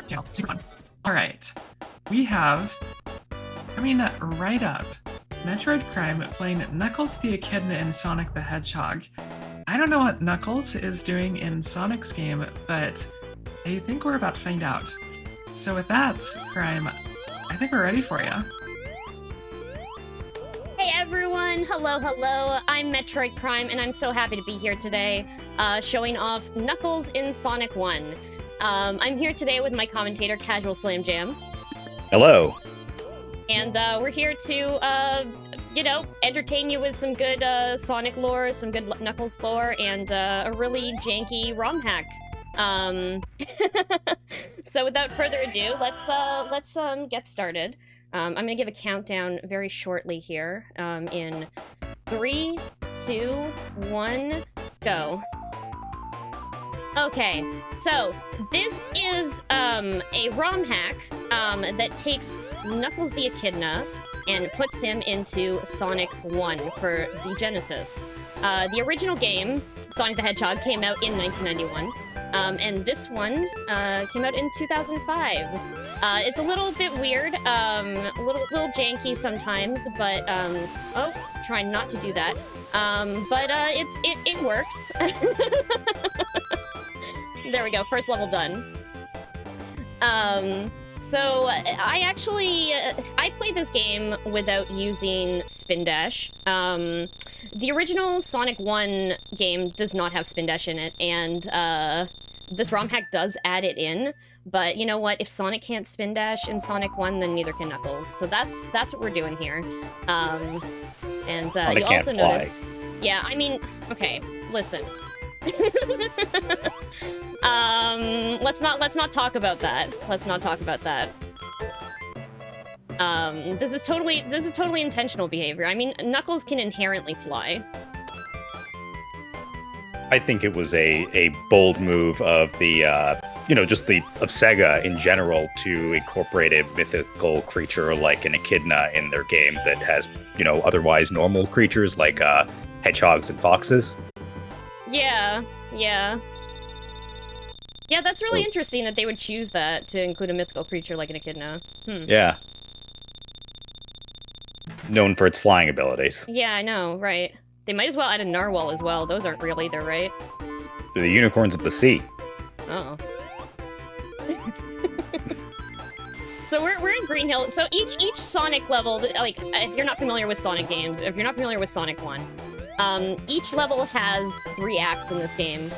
channel. Super fun. All right, we have coming right up Metroid Prime playing Knuckles the Echidna in Sonic the Hedgehog. I don't know what Knuckles is doing in Sonic's game, but I think we're about to find out. So with that, Prime, I think we're ready for you. Hey everyone, hello, I'm Metroid Prime, and I'm so happy to be here today, showing off Knuckles in Sonic 1. I'm here today with my commentator, CasualSlamJam. Hello. And we're here to, entertain you with some good Sonic lore, some good Knuckles lore, and a really janky ROM hack. So without further ado, let's get started. I'm gonna give a countdown very shortly here. In 3, 2, 1, go. Okay, so this is a ROM hack that takes Knuckles the Echidna and puts him into Sonic 1 for the Genesis. The original game, Sonic the Hedgehog, came out in 1991. And this one came out in 2005. It's a little bit weird, a little janky sometimes, but try not to do that. But it works. There we go, first level done. So I actually I played this game without using Spindash. The original Sonic 1 game does not have Spindash in it, and this ROM hack does add it in. But you know what? If Sonic can't Spindash in Sonic 1, then neither can Knuckles. So that's what we're doing here. And you also notice, yeah. I mean, okay, listen. Let's not talk about that. Let's not talk about that. This is totally intentional behavior. I mean, Knuckles can inherently fly. I think it was a bold move of the of Sega in general to incorporate a mythical creature like an echidna in their game that has, otherwise normal creatures like hedgehogs and foxes. Yeah, that's really interesting that they would choose that to include a mythical creature like an echidna. Yeah. Known for its flying abilities. Yeah, I know, right. They might as well add a narwhal as well. Those aren't real either, right? They're the unicorns of the sea. Oh. So we're in Green Hill. So each Sonic level, like, if you're not familiar with Sonic games, if you're not familiar with Sonic 1, each level has 3 acts in this game.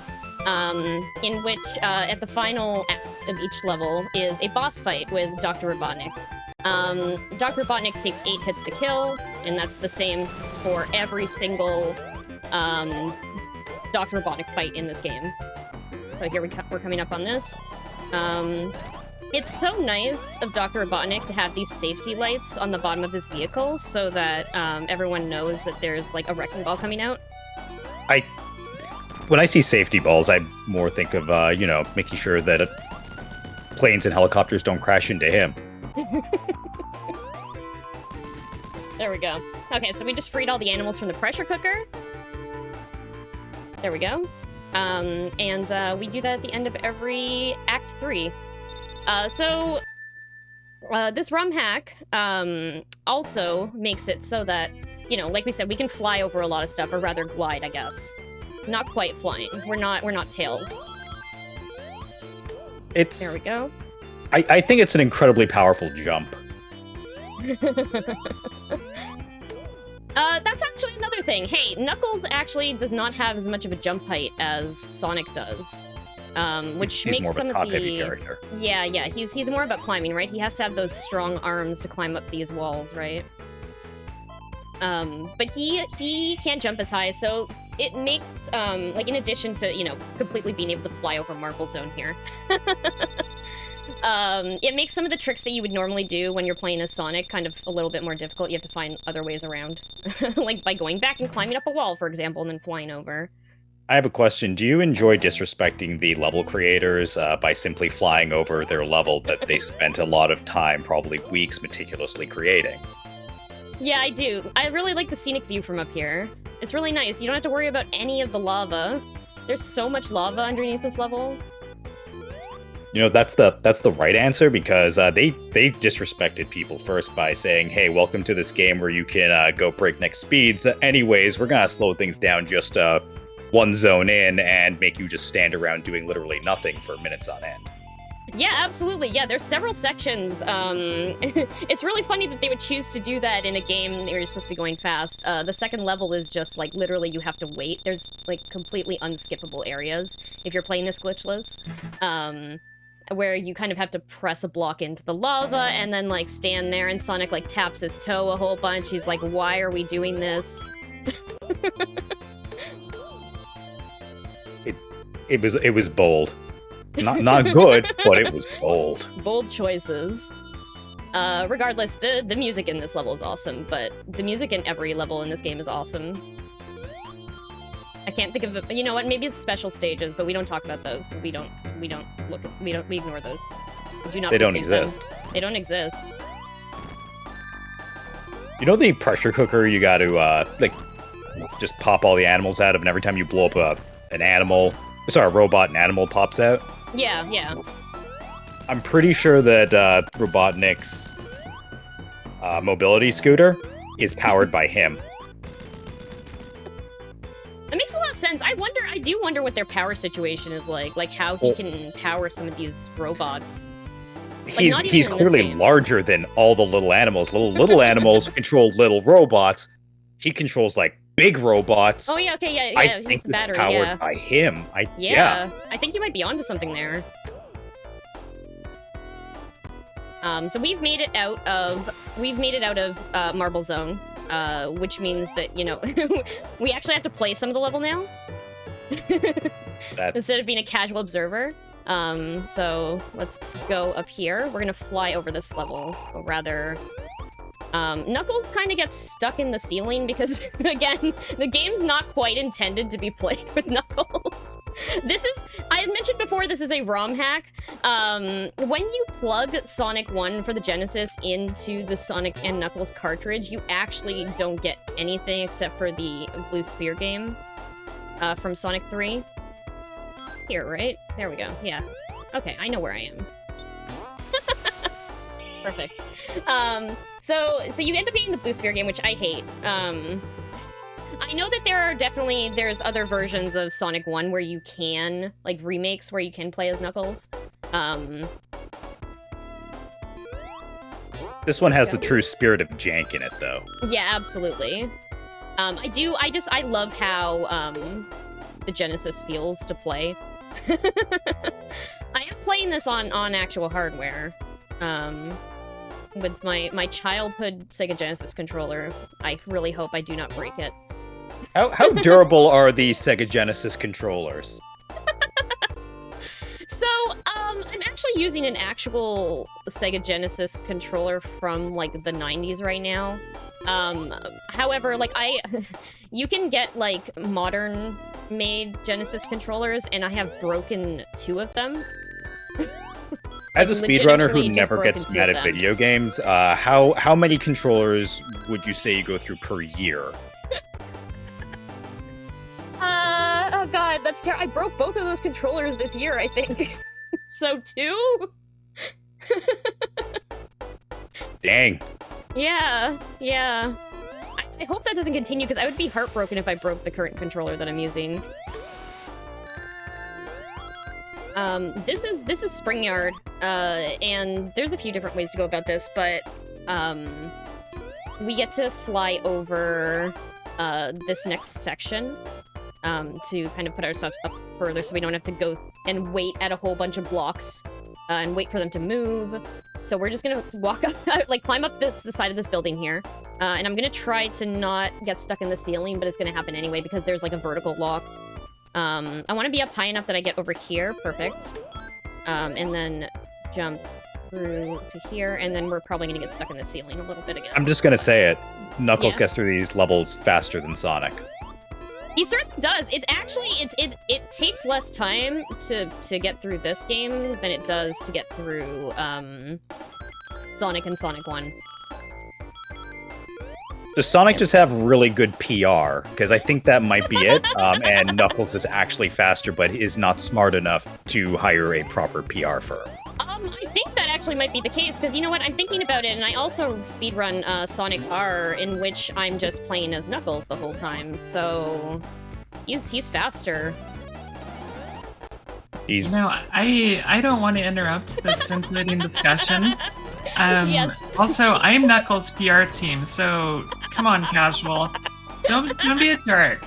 In which, at the final act of each level is a boss fight with Dr. Robotnik. Dr. Robotnik takes 8 hits to kill, and that's the same for every single, Dr. Robotnik fight in this game. So here we're coming up on this. It's so nice of Dr. Robotnik to have these safety lights on the bottom of his vehicle so that, everyone knows that there's, like, a wrecking ball coming out. When I see safety balls, I more think of, making sure that planes and helicopters don't crash into him. There we go. Okay, so we just freed all the animals from the pressure cooker. There we go. And we do that at the end of every Act 3. This ROM hack also makes it so that, like we said, we can fly over a lot of stuff, or rather glide, I guess. Not quite flying. We're not Tails. There we go. I think it's an incredibly powerful jump. That's actually another thing. Hey, Knuckles actually does not have as much of a jump height as Sonic does. Which he's makes more some of a top-heavy character. Yeah, he's more about climbing, right? He has to have those strong arms to climb up these walls, right? But he can't jump as high, so it makes, like, in addition to, completely being able to fly over Marble Zone here, it makes some of the tricks that you would normally do when you're playing as Sonic kind of a little bit more difficult. You have to find other ways around, like by going back and climbing up a wall, for example, and then flying over. I have a question. Do you enjoy disrespecting the level creators by simply flying over their level that they spent a lot of time, probably weeks, meticulously creating? Yeah, I do. I really like the scenic view from up here. It's really nice. You don't have to worry about any of the lava. There's so much lava underneath this level. You know, that's the right answer because they disrespected people first by saying, "Hey, welcome to this game where you can go breakneck speeds. Anyways, we're gonna slow things down just one zone in and make you just stand around doing literally nothing for minutes on end." Yeah, absolutely. Yeah, there's several sections. It's really funny that they would choose to do that in a game where you're supposed to be going fast. The second level is just, like, literally you have to wait. There's, like, completely unskippable areas if you're playing this glitchless. Where you kind of have to press a block into the lava and then, like, stand there, and Sonic, like, taps his toe a whole bunch. He's like, why are we doing this? It was bold. Not good, but it was bold. Bold choices. Regardless, the music in this level is awesome, but the music in every level in this game is awesome. I can't think of it. You know what? Maybe it's special stages, but we don't talk about those because we ignore those. We do not. They don't exist. They don't exist. You know the pressure cooker you got to like just pop all the animals out of, and every time you blow up an animal, sorry, a robot, an animal pops out. Yeah, yeah. I'm pretty sure that Robotnik's mobility scooter is powered by him. That makes a lot of sense. I do wonder what their power situation is like how he can power some of these robots. Like, he's clearly larger than all the little animals. Little animals control little robots. He controls, like, big robots. Oh, yeah, okay, yeah, I he's think the it's battery, powered yeah. by him. Yeah, I think you might be onto something there. So we've made it out of Marble Zone, which means that, you know, we actually have to play some of the level now. Instead of being a casual observer. So let's go up here. We're gonna fly over this level, or rather, Knuckles kind of gets stuck in the ceiling because, again, the game's not quite intended to be played with Knuckles. I had mentioned before, this is a ROM hack. When you plug Sonic 1 for the Genesis into the Sonic and Knuckles cartridge, you actually don't get anything except for the Blue Sphere game from Sonic 3. Here, right? There we go. Yeah. Okay, I know where I am. Perfect. So you end up getting the Blue Sphere game, which I hate. I know that there's other versions of Sonic 1 where you can, like, remakes where you can play as Knuckles. This one has the true spirit of jank in it, though. Yeah, absolutely. I love how, the Genesis feels to play. I am playing this on actual hardware. With my childhood Sega Genesis controller. I really hope I do not break it. How durable are the Sega Genesis controllers? So, I'm actually using an actual Sega Genesis controller from, like, the 90s right now. However, like, you can get, like, modern-made Genesis controllers, and I have broken 2 of them. As a speedrunner who never gets mad at video games, how many controllers would you say you go through per year? Oh god, that's terrible. I broke both of those controllers this year, I think. So 2? Dang. Yeah. I hope that doesn't continue, because I would be heartbroken if I broke the current controller that I'm using. This is Springyard, and there's a few different ways to go about this, but, we get to fly over, this next section, to kind of put ourselves up further so we don't have to go and wait at a whole bunch of blocks, and wait for them to move. So we're just gonna walk up, like, climb up the side of this building here, and I'm gonna try to not get stuck in the ceiling, but it's gonna happen anyway because there's, like, a vertical lock. I want to be up high enough that I get over here. Perfect. And then jump through to here, and then we're probably going to get stuck in the ceiling a little bit again. I'm just going to say it. Knuckles gets through these levels faster than Sonic. He certainly does. It's actually, it takes less time to get through this game than it does to get through, Sonic and Sonic 1. Does Sonic just have really good PR? Because I think that might be it. And Knuckles is actually faster, but is not smart enough to hire a proper PR firm. I think that actually might be the case, because you know what? I'm thinking about it, and I also speedrun Sonic R, in which I'm just playing as Knuckles the whole time, so he's faster. He's... You know, I don't want to interrupt this scintillating discussion. Yes. Also, I'm Knuckles' PR team, so come on, Casual. Don't be a jerk.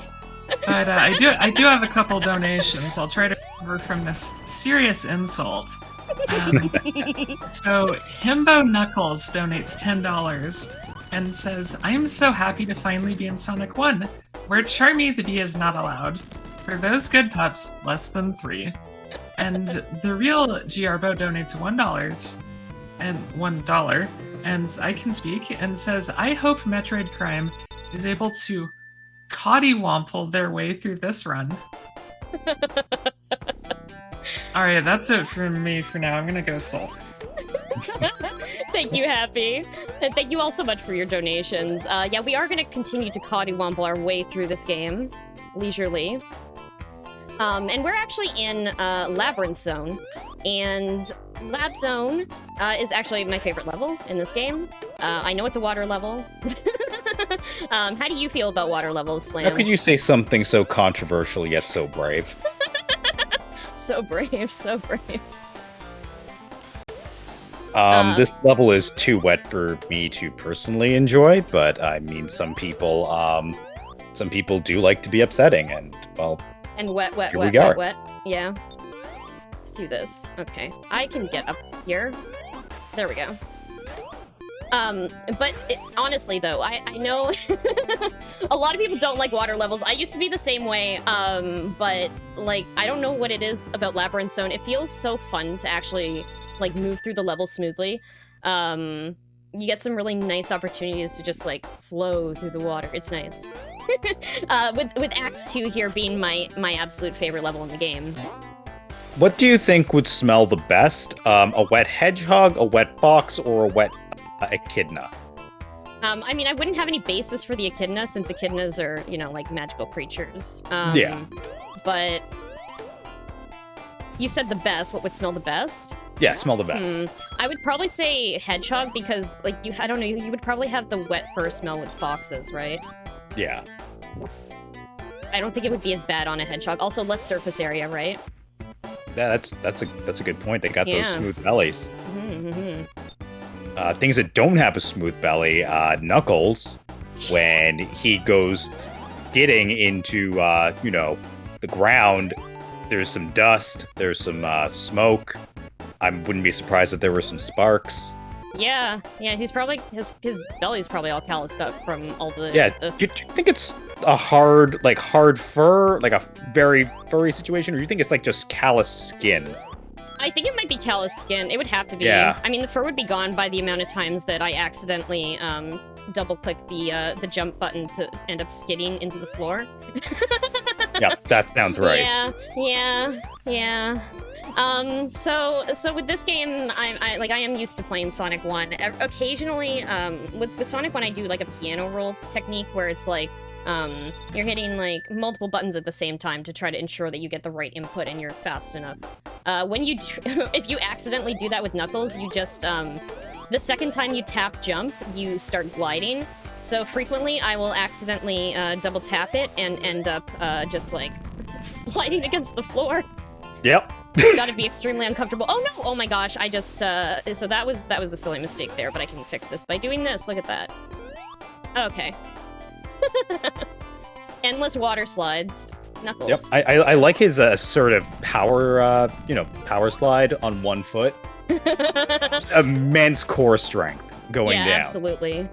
But I do have a couple donations. I'll try to recover from this serious insult. So Himbo Knuckles donates $10 and says, "I'm so happy to finally be in Sonic 1, where Charmy the Bee is not allowed. For those good pups, less than 3. And the real Giarbo donates $1 and $1, and I can speak, and says, "I hope Metroid Crime is able to cottywomple their way through this run." Alright, that's it from me for now. I'm gonna go Soul. Thank you, Happy. And thank you all so much for your donations. Yeah, we are gonna continue to cottywomple our way through this game leisurely. And we're actually in Labyrinth Zone, and Lab Zone is actually my favorite level in this game. I know it's a water level. How do you feel about water levels, Slam? How could you say something so controversial yet so brave? So brave, so brave. This level is too wet for me to personally enjoy, but I mean, some people do like to be upsetting, and well. And wet. Yeah. Let's do this. Okay, I can get up here. There we go. But honestly, though, I know a lot of people don't like water levels. I used to be the same way, but, like, I don't know what it is about Labyrinth Zone. It feels so fun to actually, like, move through the level smoothly. You get some really nice opportunities to just, like, flow through the water. It's nice. With Act 2 here being my absolute favorite level in the game. What do you think would smell the best? A wet hedgehog, a wet fox, or a wet echidna? I mean, I wouldn't have any basis for the echidna, since echidnas are, you know, like, magical creatures. Yeah. But you said the best. What would smell the best? Yeah, smell the best. I would probably say hedgehog, because, like, I don't know, you would probably have the wet fur smell with foxes, right? Yeah. I don't think it would be as bad on a hedgehog. Also, less surface area, right? Yeah, that's a good point. They got those smooth bellies. Mm-hmm. Things that don't have a smooth belly, Knuckles, when he goes getting into, you know, the ground, there's some dust, there's some smoke. I wouldn't be surprised if there were some sparks. Yeah, he's probably, his belly's probably all calloused up from all the... Yeah, do you think it's a hard fur, like a very furry situation, or do you think it's like just callous skin? I think it might be callous skin. It would have to be. Yeah. I mean, the fur would be gone by the amount of times that I accidentally double-click the jump button to end up skidding into the floor. Yeah, that sounds right. Yeah. So with this game, I am used to playing Sonic 1. Occasionally, with Sonic 1, I do like a piano roll technique where it's like, you're hitting like multiple buttons at the same time to try to ensure that you get the right input and you're fast enough. When you, if you accidentally do that with Knuckles, you just, the second time you tap jump, you start gliding. So frequently, I will accidentally double tap it and end up just like sliding against the floor. Yep. It's gotta be extremely uncomfortable. Oh no! Oh my gosh! I just so that was a silly mistake there, but I can fix this by doing this. Look at that. Okay. Endless water slides. Knuckles. Yep. I like his assertive power, power slide on one foot. Immense core strength going down. Yeah, absolutely.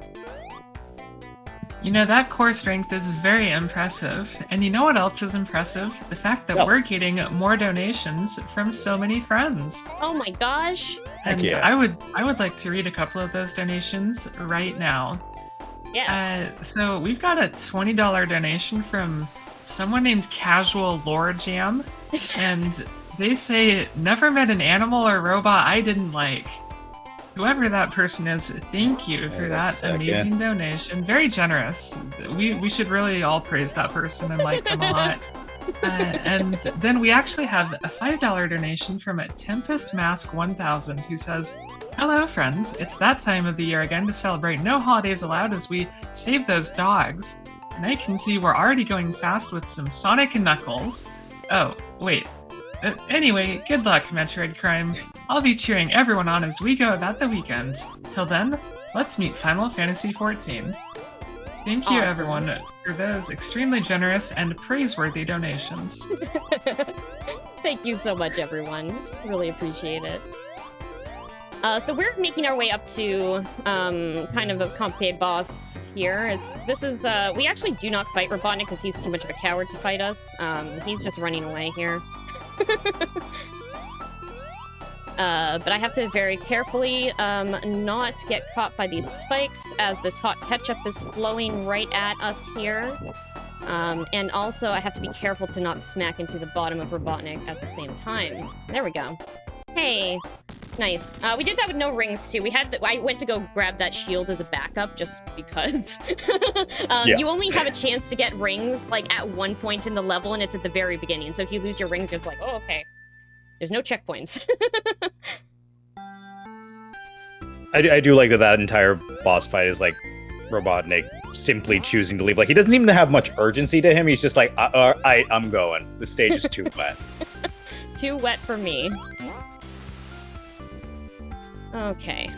You know, that core strength is very impressive. And you know what else is impressive? The fact that we're getting more donations from so many friends. Oh my gosh. And yeah. I would like to read a couple of those donations right now. Yeah. So we've got a $20 donation from someone named CasualSlamJam. And they say, never met an animal or robot I didn't like. Whoever that person is, thank you for Wait a that second. amazing donation. Very generous. We should really all praise that person and like them a lot. And then we actually have a $5 donation from Tempest Mask 1000 who says, "Hello, friends. It's that time of the year again to celebrate No Holidays Allowed as we save those dogs. And I can see we're already going fast with some Sonic and Knuckles. Oh, wait. Anyway, good luck, Metroid Crime. I'll be cheering everyone on as we go about the weekend. Till then, let's meet Final Fantasy XIV." Thank you, Awesome. everyone, for those extremely generous and praiseworthy donations. Thank you so much, everyone. Really appreciate it. So we're making our way up to kind of a complicated boss here. We actually do not fight Robotnik because he's too much of a coward to fight us. He's just running away here. But I have to very carefully not get caught by these spikes as this hot ketchup is flowing right at us here. And also I have to be careful to not smack into the bottom of Robotnik at the same time. There we go. Hey, nice. We did that with no rings too. I went to go grab that shield as a backup just because. Yeah. You only have a chance to get rings like at one point in the level, and it's at the very beginning. So if you lose your rings, it's like, oh, okay. There's no checkpoints. I do like that entire boss fight is like Robotnik simply choosing to leave. Like, he doesn't seem to have much urgency to him. He's just like, I'm going. The stage is too wet. Too wet for me. Okay.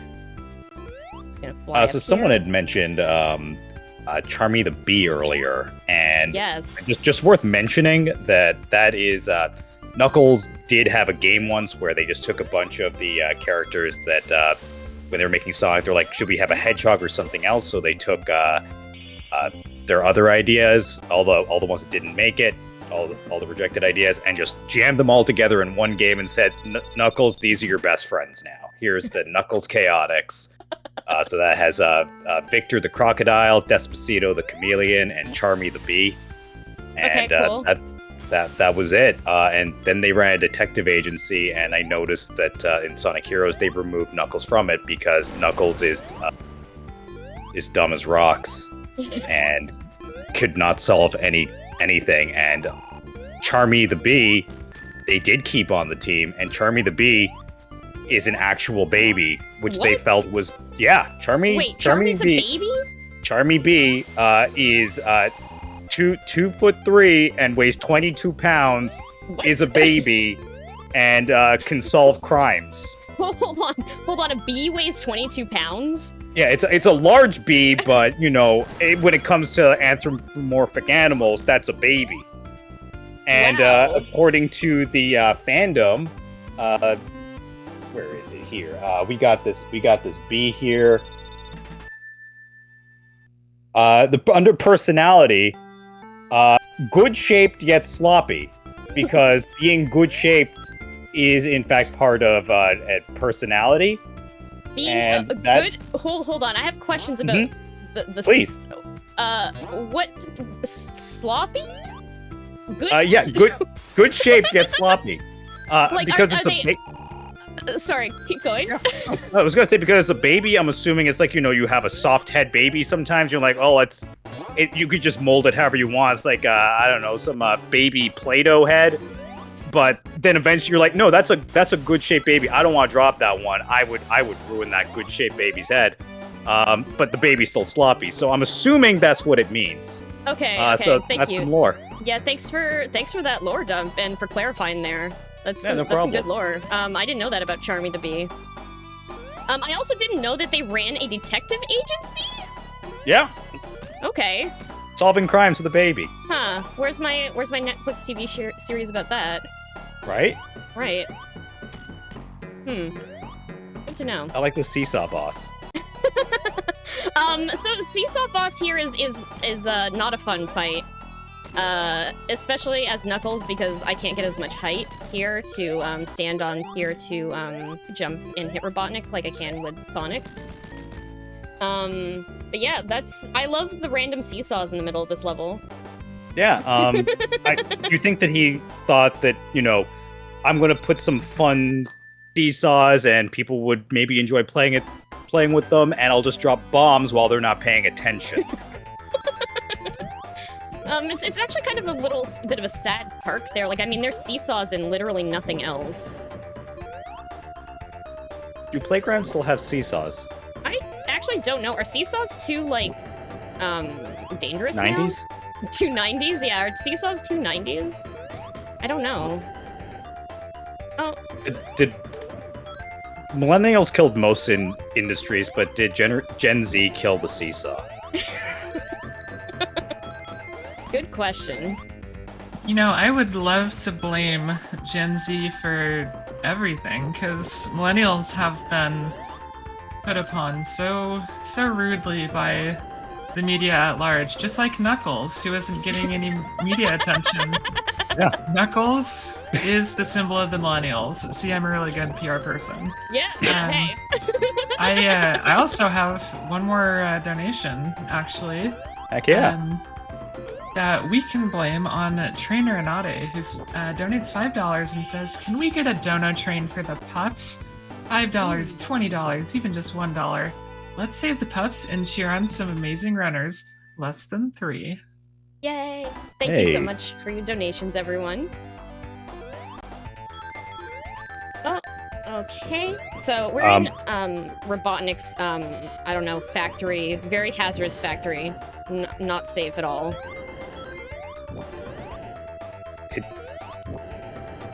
Just gonna fly So up someone here. had mentioned Charmy the Bee earlier, and Yes. just worth mentioning that is Knuckles did have a game once where they just took a bunch of the characters that when they were making Sonic, they're like, should we have a hedgehog or something else? So they took their other ideas, all the ones that didn't make it, all the rejected ideas, and just jammed them all together in one game and said, Knuckles, these are your best friends now. Here's the Knuckles Chaotix. So that has Victor the Crocodile, Despacito the Chameleon, and Charmy the Bee. And Okay, cool. that was it. And then they ran a detective agency, and I noticed that in Sonic Heroes they removed Knuckles from it because Knuckles is dumb as rocks and could not solve anything. And Charmy the Bee, they did keep on the team, and Charmy the Bee is an actual baby, which they What? felt was Charmy. Wait, Charmy's a baby? Charmy Bee is 2'3" and weighs 22 pounds. What? Is a baby and can solve crimes. Hold on. A bee weighs 22 pounds? Yeah, it's a large bee, but when it comes to anthropomorphic animals, that's a baby. And Wow. according to the fandom, where is it here? We got this bee here. Under personality, good shaped yet sloppy, because being good shaped is in fact part of a personality. Being And a that- good... Hold on. I have questions about the... Please. What? Sloppy? Good... Yeah, good shaped yet sloppy. Like, Because are it's a they- Sorry, keep going. I was gonna say, because it's a baby, I'm assuming it's like, you have a soft head baby sometimes. You're like, oh, you could just mold it however you want. It's like, I don't know, some baby Play-Doh head. But then eventually you're like, no, that's a good shaped baby. I don't want to drop that one. I would ruin that good shaped baby's head. But the baby's still sloppy. So I'm assuming that's what it means. Okay, So thank that's you. some lore. Yeah, thanks for that lore dump and for clarifying there. That's Yeah, no some problem. good lore. I didn't know that about Charmy the Bee. I also didn't know that they ran a detective agency? Yeah, Okay. solving crimes with a baby, Huh. Where's my Netflix TV series about that? right? Right. Good to know. I like the seesaw boss. So Seesaw Boss here is not a fun fight. Especially as Knuckles, because I can't get as much height here to stand on here to jump and hit Robotnik like I can with Sonic. But yeah, I love the random seesaws in the middle of this level. Yeah, you think that he thought that, I'm going to put some fun seesaws, and people would maybe enjoy playing with them, and I'll just drop bombs while they're not paying attention. It's actually kind of a little bit of a sad park there. Like, I mean, there's seesaws and literally nothing else. Do playgrounds still have seesaws? I actually don't know. Are seesaws too, like, dangerous 90s? now? Too 90s? Yeah, are seesaws too 90s? I don't know. Oh. Did millennials killed most in industries, but did Gen Z kill the seesaw? Good question. You know, I would love to blame Gen Z for everything, because millennials have been put upon so rudely by the media at large, just like Knuckles, who isn't getting any media attention. Yeah. Knuckles is the symbol of the millennials. See, I'm a really good PR person. Yeah, hey. I also have one more donation, actually. Heck yeah. That we can blame on Trainer Anade, who donates $5 and says, "Can we get a dono train for the pups? $5, $20, even just $1. Let's save the pups and cheer on some amazing runners, less than 3." Yay! Thank you so much for your donations, everyone. Oh, okay. So we're in Robotnik's, I don't know, factory. Very hazardous factory. Not safe at all.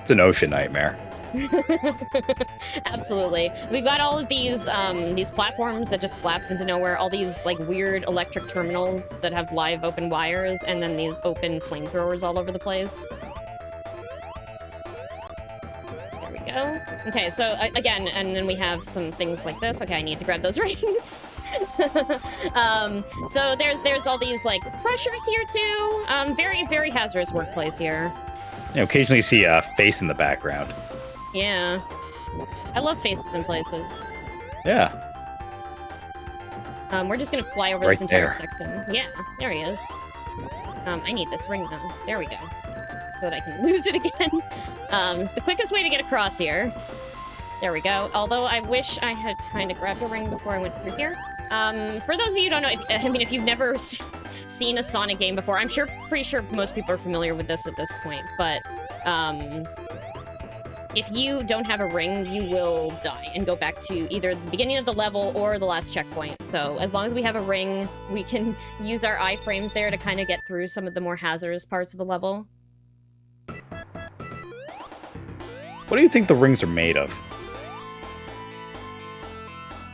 It's an ocean nightmare. Absolutely. We've got all of these platforms that just collapse into nowhere, all these like weird electric terminals that have live open wires, and then these open flamethrowers all over the place. There we go. Okay, so again, and then we have some things like this. Okay, I need to grab those rings. So there's all these like crushers here too. Very, very hazardous workplace here. You know, occasionally you see a face in the background. Yeah. I love faces in places. Yeah. We're just gonna fly over this entire section. Yeah, there he is. I need this ring though. There we go. So that I can lose it again. It's the quickest way to get across here. There we go. Although I wish I had kind of grabbed a ring before I went through here. For those of you who don't know, if you've never seen a Sonic game before, I'm pretty sure most people are familiar with this at this point, but, if you don't have a ring, you will die and go back to either the beginning of the level or the last checkpoint. So as long as we have a ring, we can use our iframes there to kind of get through some of the more hazardous parts of the level. What do you think the rings are made of?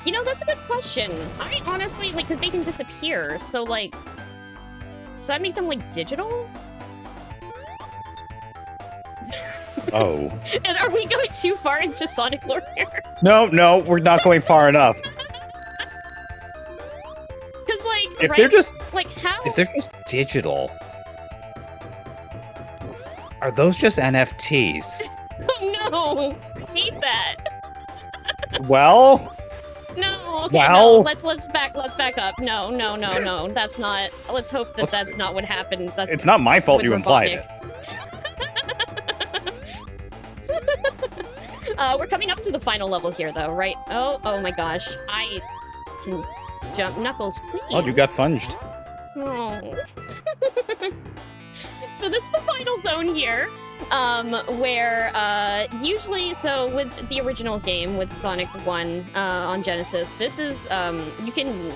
You know, that's a good question. I honestly, like, because they can disappear, so, like, does that make them, like, digital? Oh. And are we going too far into Sonic lore here? No, we're not going far enough. Because, like, if right? they're just like, how? If they're just digital, are those just NFTs? Oh, no! I hate that. Well. No. Okay, well. No. Let's back up. No. That's not. Let's hope that that's not what happened. That's. It's not my fault you implied it. We're coming up to the final level here, though, right? Oh my gosh. I can jump. Knuckles, please. Oh, you got funged. Oh. So this is the final zone here, where, usually, so with the original game, with Sonic 1, on Genesis, this is, you can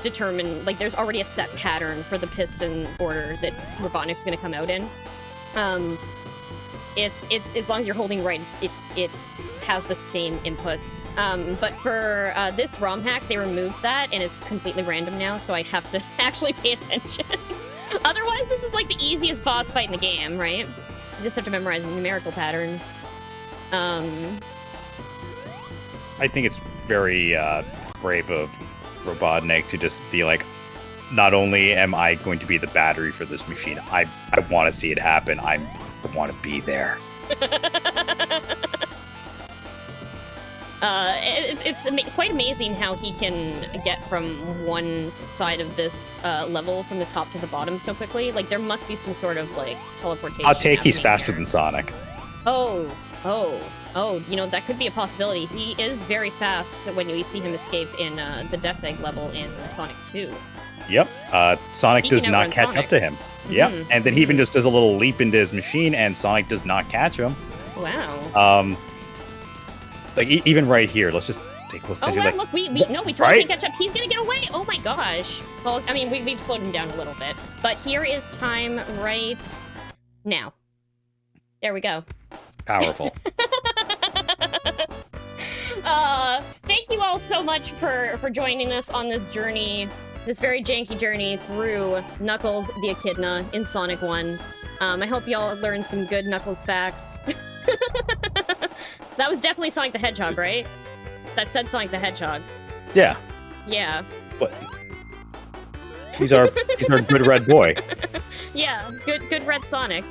determine, like, there's already a set pattern for the piston order that Robotnik's gonna come out in. It's as long as you're holding right, it has the same inputs. But for this ROM hack, they removed that, and it's completely random now, so I have to actually pay attention. Otherwise, this is like the easiest boss fight in the game, right? You just have to memorize a numerical pattern. I think it's very brave of Robotnik to just be like, not only am I going to be the battery for this machine, I want to see it happen. I want to be there. It's quite amazing how he can get from one side of this level from the top to the bottom so quickly. Like, there must be some sort of, like, teleportation. I'll take he's happening faster here. than Sonic. Oh. Oh, that could be a possibility. He is very fast when we see him escape in the Death Egg level in Sonic 2. Yep. Sonic He does can not outrun catch Sonic. up to him. Yep. And then he even just does a little leap into his machine, and Sonic does not catch him. Wow. Like even right here, let's just take close Oh, attention. wow, Like, look, we totally can catch up. He's gonna get away. Oh my gosh. Well, I mean, we've slowed him down a little bit. But here is time right now. There we go. powerful. Thank you all so much for joining us on this journey, this very janky journey through Knuckles the Echidna in Sonic 1. I hope y'all learned some good Knuckles facts. That was definitely Sonic the Hedgehog, right? That said Sonic the Hedgehog. Yeah. Yeah. But he's our good red boy. Yeah, good Red Sonic.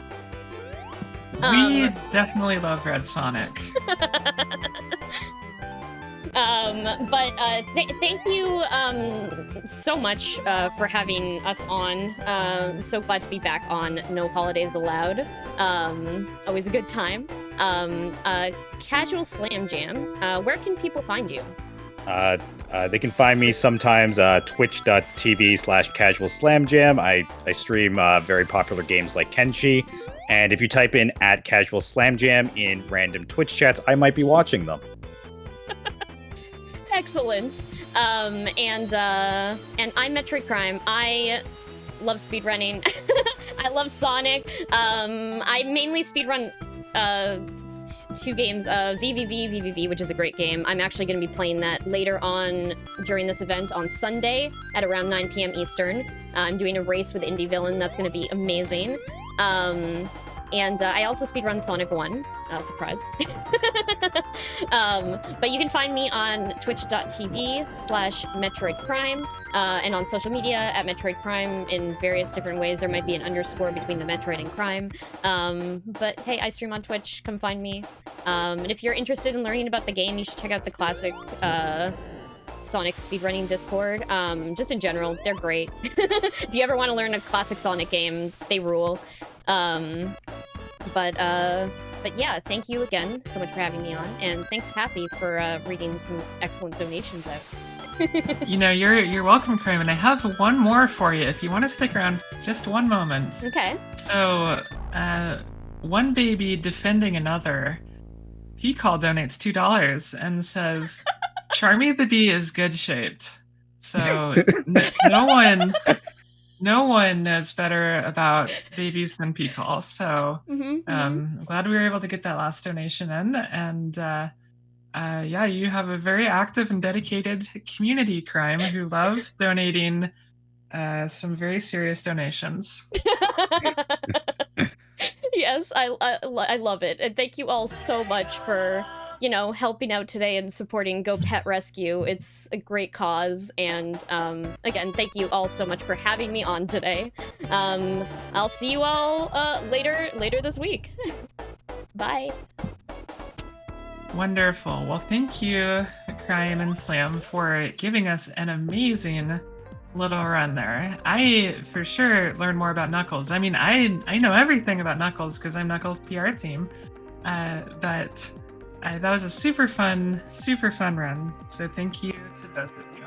We definitely love Red Sonic. Thank you so much for having us on. So glad to be back on No Holidays Allowed. Always a good time. CasualSlamJam, where can people find you? They can find me sometimes twitch.tv/CasualSlamJam. I stream very popular games like Kenshi. And if you type in @CasualSlamJam in random Twitch chats, I might be watching them. Excellent. And I'm Metroid Prime. I love speedrunning. I love Sonic. I mainly speedrun two games, VVV, which is a great game. I'm actually going to be playing that later on during this event on Sunday at around 9 p.m. Eastern. I'm doing a race with Indie Villain. That's going to be amazing. And I also speedrun Sonic 1. Surprise. But you can find me on twitch.tv/MetroidPrime, and on social media at Metroid Prime in various different ways. There might be an underscore between the Metroid and Crime. But hey, I stream on Twitch. Come find me. And if you're interested in learning about the game, you should check out the classic Sonic speedrunning Discord. Just in general, they're great. If you ever want to learn a classic Sonic game, they rule. But yeah, thank you again so much for having me on, and thanks Happy for reading some excellent donations out. You're welcome, Crime, and I have one more for you if you want to stick around for just one moment. Okay. So, one baby defending another, P-Call donates $2 and says, Charmy the Bee is good shaped. So no one knows better about babies than P-Call. So glad we were able to get that last donation in. And yeah, you have a very active and dedicated community, Crime, who loves donating some very serious donations. Yes, I love it. And thank you all so much for, helping out today and supporting Go Pet Rescue. It's a great cause. And again, thank you all so much for having me on today. I'll see you all later this week. Bye. Wonderful. Well, thank you, Crime and Slam, for giving us an amazing little run there. I for sure learned more about Knuckles. I mean, I know everything about Knuckles because I'm Knuckles' PR team. But that was a super fun run. So thank you to both of you.